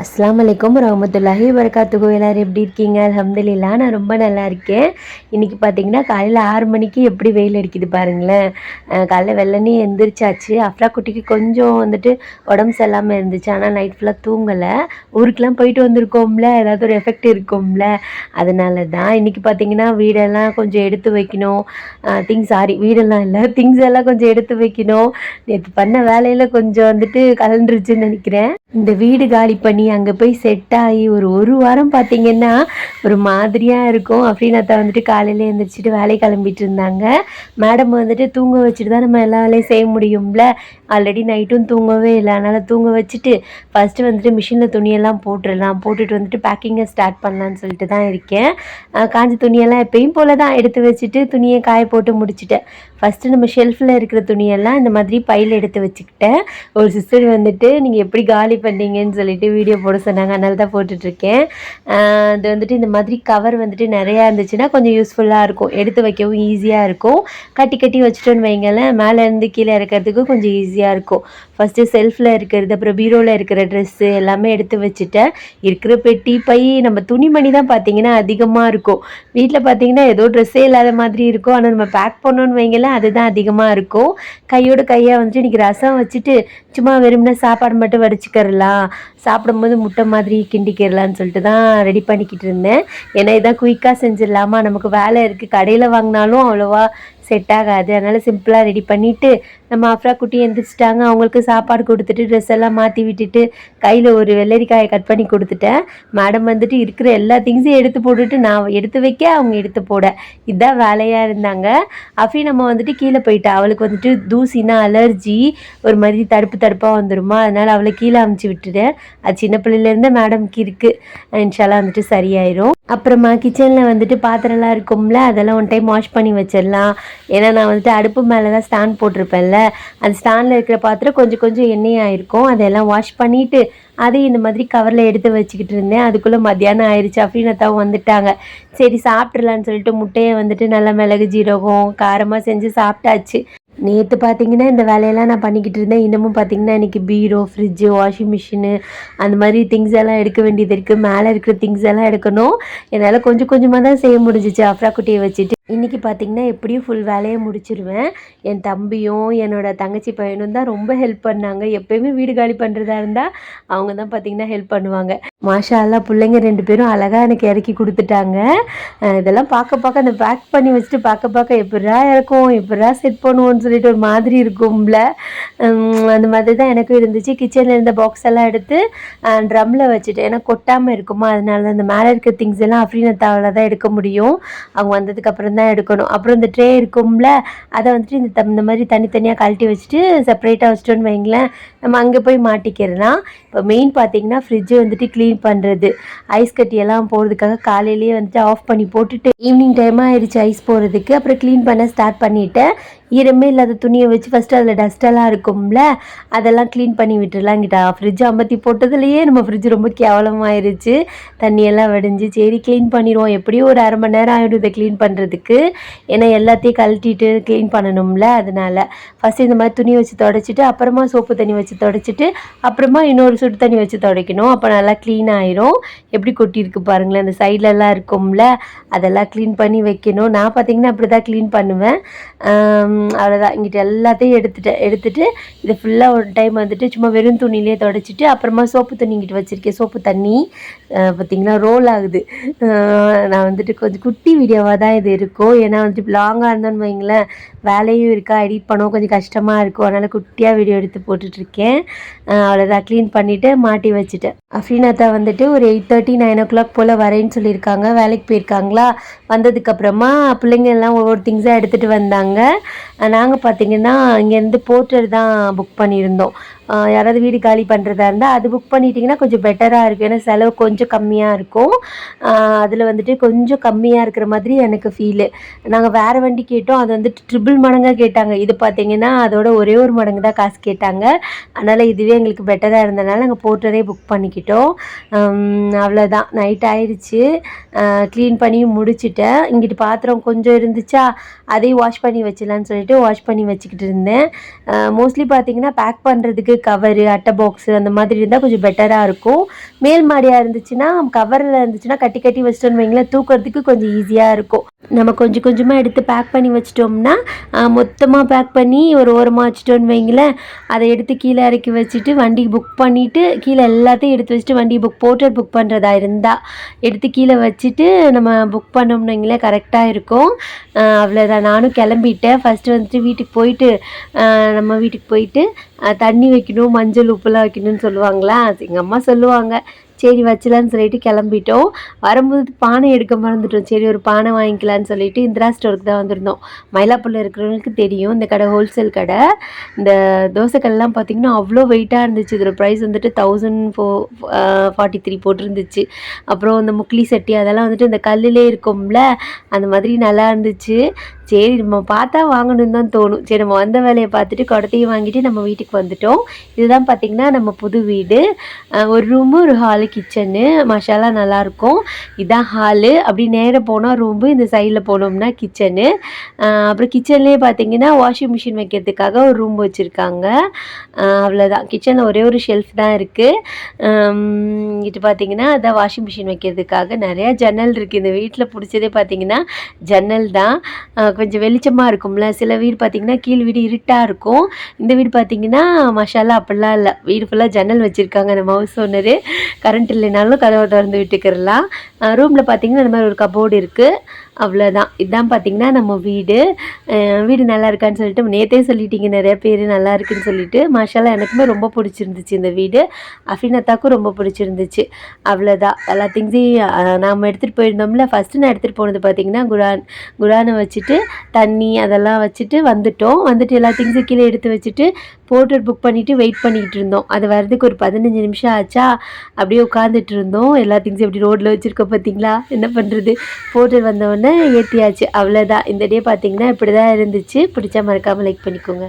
அஸ்ஸலாமு அலைக்கும் வரஹ்மத்துல்லாஹி வபரகாத்துஹு. எல்லாரும் எப்படி இருக்கீங்க? அல்ஹம்துலில்லாஹ், நான் ரொம்ப நல்லா இருக்கேன். இன்றைக்கி பார்த்தீங்கன்னா காலையில் 6 மணிக்கு எப்படி வெயில் அடிக்குது பாருங்களேன். காலைல வெள்ளனே எந்திரிச்சாச்சு. அஃப்ரா குட்டிக்கு கொஞ்சம் உடம்பு சரியில்லாமல் இருந்துச்சு. ஆனால் நைட் ஃபுல்லாக தூங்கலை. ஊருக்கெலாம் போயிட்டு வந்திருக்கோம்ல, ஏதாவது ஒரு எஃபெக்ட் இருக்கும்ல, அதனால தான். இன்றைக்கி பார்த்தீங்கன்னா வீடெல்லாம் கொஞ்சம் எடுத்து வைக்கணும். வீடெல்லாம் இல்லை, திங்ஸ் எல்லாம் கொஞ்சம் எடுத்து வைக்கணும். நேற்று பண்ண வேலையில் கொஞ்சம் கலண்டுருச்சுன்னு நினைக்கிறேன். இந்த வீடு காலி பண்ணி அங்கே போய் செட் ஆகி ஒரு வாரம் பார்த்திங்கன்னா ஒரு மாதிரியாக இருக்கும். அஃப்ரீனாத்தா காலையில் எழுந்திரிச்சிட்டு வேலை கிளம்பிட்டு இருந்தாங்க. மேடம் தூங்க வச்சுட்டு தான் நம்ம எல்லா வேலையும் செய்ய முடியும்ல. ஆல்ரெடி நைட்டும் தூங்கவே இல்லை. அதனால் தூங்க வச்சுட்டு ஃபஸ்ட்டு மிஷினில் துணியெல்லாம் போட்டுட்டு பேக்கிங்கை ஸ்டார்ட் பண்ணலான்னு சொல்லிட்டு தான் இருக்கேன். காஞ்ச துணியெல்லாம் எப்பயும் போல் தான் எடுத்து வச்சுட்டு துணியை காய போட்டு முடிச்சுட்டேன். ஃபஸ்ட்டு நம்ம ஷெல்ஃபில் இருக்கிற துணியெல்லாம் இந்த மாதிரி பையில் எடுத்து வச்சுக்கிட்டேன். ஒரு சிஸ்டர் நீங்கள் எப்படி காலி பண்ணீங்கன்னு சொல்லிட்டு வீடியோ போட சொன்னாங்க. அதனால தான் போட்டுட்ருக்கேன். அது இந்த மாதிரி கவர் நிறையா இருந்துச்சுன்னா கொஞ்சம் யூஸ்ஃபுல்லாக இருக்கும். எடுத்து வைக்கவும் ஈஸியாக இருக்கும். கட்டி வச்சுட்டோன்னு வைங்களேன், மேலேருந்து கீழே இறக்கிறதுக்கு கொஞ்சம் ஈஸியாக இருக்கும். ஃபஸ்ட்டு செல்ஃபில் இருக்கிறது, அப்புறம் பீரோவில் இருக்கிற ட்ரெஸ்ஸு எல்லாமே எடுத்து வச்சுட்டேன். இருக்கிற பெட்டி பை நம்ம துணிமணி தான் பார்த்திங்கன்னா அதிகமாக இருக்கும். வீட்டில் பார்த்திங்கன்னா ஏதோ ட்ரெஸ்ஸே இல்லாத மாதிரி இருக்கும். ஆனால் நம்ம பேக் பண்ணோன்னு வைங்களேன், அதுதான் அதிகமாக இருக்கும். கையோட கையாக இன்றைக்கி ரசம் வச்சுட்டு சும்மா வெறும்னா சாப்பாடு மட்டும் வடிச்சுக்கிறலாம், சாப்பிடும்போது முட்டை மாதிரி கிண்டிக்கிறலான்னு சொல்லிட்டு தான் ரெடி பண்ணிக்கிட்டு இருந்தேன். ஏன்னா இதான் குயிக்காக செஞ்சிடலாமா, நமக்கு வேலை இருக்குது. கடையில் வாங்கினாலும் அவ்வளோவா செட் ஆகாது. அதனால் சிம்பிளாக ரெடி பண்ணிவிட்டு நம்ம அஃப்ரா குட்டி எழுந்திரிச்சிட்டாங்க. அவங்களுக்கு சாப்பாடு கொடுத்துட்டு ட்ரெஸ் எல்லாம் மாற்றி விட்டுட்டு கையில் ஒரு வெள்ளரிக்காயை கட் பண்ணி கொடுத்துட்டேன். மேடம் இருக்கிற எல்லா திங்ஸையும் எடுத்து போட்டுட்டு நான் எடுத்து வைக்க, அவங்க எடுத்து போட, இதுதான் வேலையாக இருந்தாங்க. அஃபி நம்ம கீழே போயிட்டா. அவளுக்கு தூசினா அலர்ஜி, ஒரு மாதிரி தடுப்பாக வந்துடுமா. அதனால் அவளை கீழே அமுச்சு விட்டுட்டேன். அது சின்ன பிள்ளையிலேருந்து மேடம்க்கு இருக்குது. இன்ஷால்லாம் சரியாயிரும். அப்புறமா கிச்சனில் பாத்திரம்லாம் இருக்கும்ல, அதெல்லாம் ஒன் டைம் வாஷ் பண்ணி வச்சிடலாம். ஏன்னா நான் அடுப்பு மேலே தான் ஸ்டாண்ட் போட்டிருப்பேன்ல, அந்த ஸ்டாண்டில் இருக்கிற பாத்திரம் கொஞ்சம் எண்ணெயாக இருக்கும். அதெல்லாம் வாஷ் பண்ணிவிட்டு அதையும் இந்த மாதிரி கவரில் எடுத்து வச்சுக்கிட்டு இருந்தேன். அதுக்குள்ளே மத்தியானம் ஆயிடுச்சு. அஃப்ரீனாத்தாவும் வந்துட்டாங்க. சரி சாப்பிட்றலான்னு சொல்லிட்டு முட்டையை நல்லா மிளகு ஜீரகம் காரமாக செஞ்சு சாப்பிட்டாச்சு. நேற்று பார்த்திங்கன்னா இந்த வேலையெல்லாம் நான் பண்ணிக்கிட்டு இருந்தேன். இன்னமும் பார்த்திங்கன்னா இன்றைக்கி பீரோ, ஃப்ரிட்ஜு, வாஷிங் மிஷினு அந்த மாதிரி திங்ஸ் எல்லாம் எடுக்க வேண்டியது இருக்குது. மேலே இருக்கிற திங்ஸ் எல்லாம் எடுக்கணும். என்னால் கொஞ்சமாக தான் செய்ய முடிஞ்சிச்சு அஃப்ரா குட்டியை வச்சுட்டு. இன்றைக்கி பார்த்திங்கன்னா எப்படியும் ஃபுல் வேலையை முடிச்சிருவேன். என் தம்பியும் என்னோடய தங்கச்சி பையனும் தான் ரொம்ப ஹெல்ப் பண்ணாங்க. எப்போயுமே வீடு காலி பண்ணுறதா இருந்தால் அவங்க தான் பார்த்திங்கன்னா ஹெல்ப் பண்ணுவாங்க. மாஷா அல்லாஹ், பிள்ளைங்க 2 பேரும் அழகாக எனக்கு இறக்கி கொடுத்துட்டாங்க. இதெல்லாம் பார்க்க அந்த பேக் பண்ணி வச்சுட்டு பார்க்க எப்படா இறக்கும், எப்படா செட் பண்ணுவோன்னு சொல்லிட்டு ஒரு மாதிரி இருக்கும்ல. அந்த மாதிரி தான் எனக்கும் இருந்துச்சு. கிச்சனில் இருந்த பாக்ஸ் எல்லாம் எடுத்து ட்ரம்மில் வச்சுட்டு, ஏன்னா கொட்டாமல் இருக்குமா, அதனால அந்த மேலே இருக்க திங்ஸ் எல்லாம் அஃப்ரீனாத்தாவில் தான் எடுக்க முடியும். அவங்க வந்ததுக்கப்புறம் தான் எடுக்கணும். அப்புறம் இந்த ட்ரே இருக்கும்ல, அதை இந்த மாதிரி தனித்தனியாக கழட்டி வச்சுட்டு செப்பரேட்டாக வச்சுட்டோன்னு வைங்களேன், நம்ம அங்கே போய் மாட்டிக்கிறலாம். இப்போ மெயின் பார்த்திங்கன்னா ஃப்ரிட்ஜு க்ளீன் பண்ணுறது. ஐஸ் கட்டியெல்லாம் போகிறதுக்காக காலையிலேயே ஆஃப் பண்ணி போட்டுட்டு ஈவினிங் டைமாக ஆயிடுச்சு ஐஸ் போகிறதுக்கு. அப்புறம் க்ளீன் பண்ண ஸ்டார்ட் பண்ணிவிட்டேன். ஈரமே இல்லாத துணியை வச்சு ஃபஸ்ட்டு அதில் டஸ்ட்டெல்லாம் இருக்கும்ல, அதெல்லாம் க்ளீன் பண்ணி விட்டுடலாங்கிட்டா. ஃப்ரிட்ஜ் அமர்த்தி போட்டதுலேயே நம்ம ஃப்ரிட்ஜ் ரொம்ப கேவலமாயிருச்சு, தண்ணியெல்லாம் வடிஞ்சு. சரி க்ளீன் பண்ணிடுவோம், எப்படியும் ஒரு 1/2 மணி நேரம் ஆகிடும் இதை க்ளீன் பண்ணுறதுக்கு. ஏன்னா எல்லாத்தையும் கழட்டிட்டு க்ளீன் பண்ணணும்ல. அதனால் ஃபஸ்ட்டு இந்த மாதிரி துணி வச்சு துடைச்சிட்டு, அப்புறமா சோப்பு தண்ணி வச்சு துடைச்சிட்டு, அப்புறமா இன்னொரு சுடு தண்ணி வச்சு துடைக்கணும். அப்போ நல்லா க்ளீன் ஆயிரும். எப்படி கொட்டியிருக்கு பாருங்களேன், அந்த சைட்லலாம் இருக்கும்ல, அதெல்லாம் க்ளீன் பண்ணி வைக்கணும். நான் பார்த்திங்கன்னா அப்படி தான் க்ளீன் பண்ணுவேன். அவ்வளோதான். இங்கிட்ட எல்லாத்தையும் எடுத்துட்டு இதை ஃபுல்லாக ஒரு டைம் சும்மா வெறும் துணியிலே துடைச்சிட்டு, அப்புறமா சோப்பு தண்ணி இங்கிட்ட வச்சுருக்கேன். சோப்பு தண்ணி பார்த்திங்கன்னா ரோல் ஆகுது. நான் கொஞ்சம் குட்டி வீடியோவாக தான் இது இருக்கும். ஏன்னா லாங்காக இருந்தோன்னு வைங்களேன், வேலையும் இருக்கா, எடிட் பண்ணவும் கொஞ்சம் கஷ்டமாக இருக்கும். அதனால் குட்டியாக வீடியோ எடுத்து போட்டுட்ருக்கேன். அவ்வளோதான். க்ளீன் பண்ணிவிட்டு மாட்டி வச்சுட்டேன். அஃப்ரீனாத்தா ஒரு 8:30 9 o'clock போல் வரேன்னு சொல்லியிருக்காங்க. வேலைக்கு போயிருக்காங்களா. வந்ததுக்கப்புறமா பிள்ளைங்க எல்லாம் ஒவ்வொரு திங்ஸாக எடுத்துகிட்டு வந்தாங்க. நாங்கள் பார்த்திங்கன்னா இங்கேருந்து போர்ட்டர் தான் புக் பண்ணியிருந்தோம். யாராவது வீடு காலி பண்ணுறதா இருந்தால் அது புக் பண்ணிட்டிங்கன்னா கொஞ்சம் பெட்டராக இருக்கும். ஏன்னா செலவு கொஞ்சம் கம்மியாக இருக்கும். அதில் கொஞ்சம் கம்மியாக இருக்கிற மாதிரி எனக்கு ஃபீலு. நாங்கள் வேறு வண்டி கேட்டோம், அது ட்ரிபிள் மடங்காக கேட்டாங்க. இது பார்த்திங்கன்னா அதோட ஒரே ஒரு மடங்கு தான் காசு கேட்டாங்க. அதனால் இதுவே எங்களுக்கு பெட்டராக இருந்தனால நாங்கள் போர்ட்டரே புக் பண்ணிக்கிட்டோம். அவ்வளோதான். நைட் ஆயிடுச்சு. க்ளீன் பண்ணி முடிச்சுட்டேன். இங்கிட்டு பாத்திரம் கொஞ்சம் இருந்துச்சா, அதையும் வாஷ் பண்ணி வச்சிடலான்னு சொல்லிட்டு வாஷ் பண்ணி வச்சுக்கிட்டு இருந்தேன். மோஸ்ட்லி பார்த்திங்கன்னா பேக் பண்ணுறதுக்கு கவரு, அட்டை பாக்ஸு அந்த மாதிரி இருந்தால் கொஞ்சம் பெட்டராக இருக்கும். மேல் மாடியாக இருந்துச்சுன்னா கவரில் இருந்துச்சுன்னா கட்டி கட்டி வச்சிட்டோன்னு வைங்களேன், தூக்கிறதுக்கு கொஞ்சம் ஈஸியாக இருக்கும். நம்ம கொஞ்சம் கொஞ்சமாக எடுத்து பேக் பண்ணி வச்சிட்டோம்னா மொத்தமாக பேக் பண்ணி ஒரு ஓரமாக வச்சிட்டோன்னு வைங்களேன், அதை எடுத்து கீழே இறக்கி வச்சுட்டு வண்டி புக் பண்ணிவிட்டு கீழே எல்லாத்தையும் எடுத்து வச்சுட்டு வண்டி போர்ட்டர் புக் பண்ணுறதா இருந்தால் எடுத்து கீழே வச்சுட்டு நம்ம புக் பண்ணோம்னு வைங்களேன் கரெக்டாக இருக்கும். அவ்வளோதான், நானும் கிளம்பிட்டேன். ஃபஸ்ட்டு வந்துட்டு வீட்டுக்கு போயிட்டு நம்ம வீட்டுக்கு போயிட்டு தண்ணி வைக்கணும், மஞ்சள் உப்புலாம் வைக்கணும்னு சொல்லுவாங்களா, எங்கள் அம்மா சொல்லுவாங்க. சரி வச்சலான்னு சொல்லிட்டு கிளம்பிட்டோம். வரும்போது பானை எடுக்க மறந்துட்டோம். சரி ஒரு பானை வாங்கிக்கலான்னு சொல்லிட்டு இந்திரா ஸ்டோருக்கு தான் வந்திருந்தோம். மயிலாப்பூரில் இருக்கிறவங்களுக்கு தெரியும் இந்த கடை, ஹோல்சேல் கடை. இந்த தோசைக்கல்லாம் பார்த்திங்கன்னா அவ்வளோ வெயிட்டாக இருந்துச்சு. இதோட ப்ரைஸ் வந்துட்டு 1443 போட்டிருந்துச்சு. அப்புறம் இந்த முக்லி சட்டி அதெல்லாம் வந்துட்டு இந்த கல்லிலே இருக்கும்ல, அந்த மாதிரி நல்லா இருந்துச்சு. சரி நம்ம பார்த்தா வாங்கணுன்னு தான் தோணும். சரி நம்ம வந்த வேலையை பார்த்துட்டு குடத்தையும் வாங்கிட்டு நம்ம வீட்டுக்கு வந்துட்டோம். இதுதான் பார்த்திங்கன்னா நம்ம புது வீடு. ஒரு ரூமு, ஒரு ஹாலு, கிச்சனு, மசாலா நல்லாயிருக்கும். இதுதான் ஹாலு. அப்படி நேராக போனால் ரூமு, இந்த சைடில் போனோம்னா கிச்சனு. அப்புறம் கிச்சன்லேயே பார்த்திங்கன்னா வாஷிங் மிஷின் வைக்கிறதுக்காக ஒரு ரூம் வச்சுருக்காங்க. அவ்வளோதான், கிச்சனில் ஒரே ஒரு ஷெல்ஃப் தான் இருக்குது. இது பார்த்திங்கன்னா அதான் வாஷிங் மிஷின் வைக்கிறதுக்காக. நிறையா ஜன்னல் இருக்குது. இந்த வீட்டில் பிடிச்சதே பார்த்திங்கன்னா ஜன்னல் தான். கொஞ்சம் வெளிச்சமாக இருக்கும்ல. சில வீடு பார்த்திங்கன்னா கீழ் வீடு இருட்டாக இருக்கும். இந்த வீடு பார்த்திங்கன்னா மசாலா அப்படிலாம் இல்லை, வீடு ஃபுல்லாக ஜன்னல் வச்சுருக்காங்க நம்ம ஹவுஸ் ஓனரு. கரண்ட் இல்லைனாலும் கதவை திறந்து விட்டுக்கிறலாம். ரூமில் பார்த்திங்கன்னா இந்த மாதிரி ஒரு கபோர்டு இருக்குது. அவ்வளோதான், இதுதான் பார்த்திங்கன்னா நம்ம வீடு. வீடு நல்லா இருக்கான்னு சொல்லிட்டு நேற்றே சொல்லிட்டீங்க நிறைய பேர் நல்லா இருக்குன்னு சொல்லிட்டு. மாஷால்லா எனக்குமே ரொம்ப பிடிச்சிருந்துச்சு இந்த வீடு. அஃபினத்தாக்கும் ரொம்ப பிடிச்சிருந்துச்சு. அவ்வளோதான், எல்லா திங்ஸையும் நாம் எடுத்துகிட்டு போயிருந்தோம்ல. ஃபஸ்ட்டு நான் எடுத்துகிட்டு போனது பார்த்திங்கன்னா குரானை வச்சுட்டு தண்ணி அதெல்லாம் வச்சுட்டு வந்துட்டு எல்லா திங்ஸும் கீழே எடுத்து வச்சுட்டு போர்ட்டர் புக் பண்ணிவிட்டு வெயிட் பண்ணிக்கிட்டு இருந்தோம். அது வரதுக்கு ஒரு 15 நிமிஷம் ஆச்சா. அப்படியே உட்காந்துட்டு இருந்தோம். எல்லா திங்ஸும் எப்படி ரோட்டில் வச்சுருக்கோம் பார்த்திங்களா, என்ன பண்ணுறது. போர்ட்டர் வந்தோடனே ஏற்றியாச்சு. அவ்வளோதான், இந்த டே பார்த்திங்கன்னா இப்படி தான் இருந்துச்சு. பிடிச்சா மறக்காமல் லைக் பண்ணிக்கோங்க.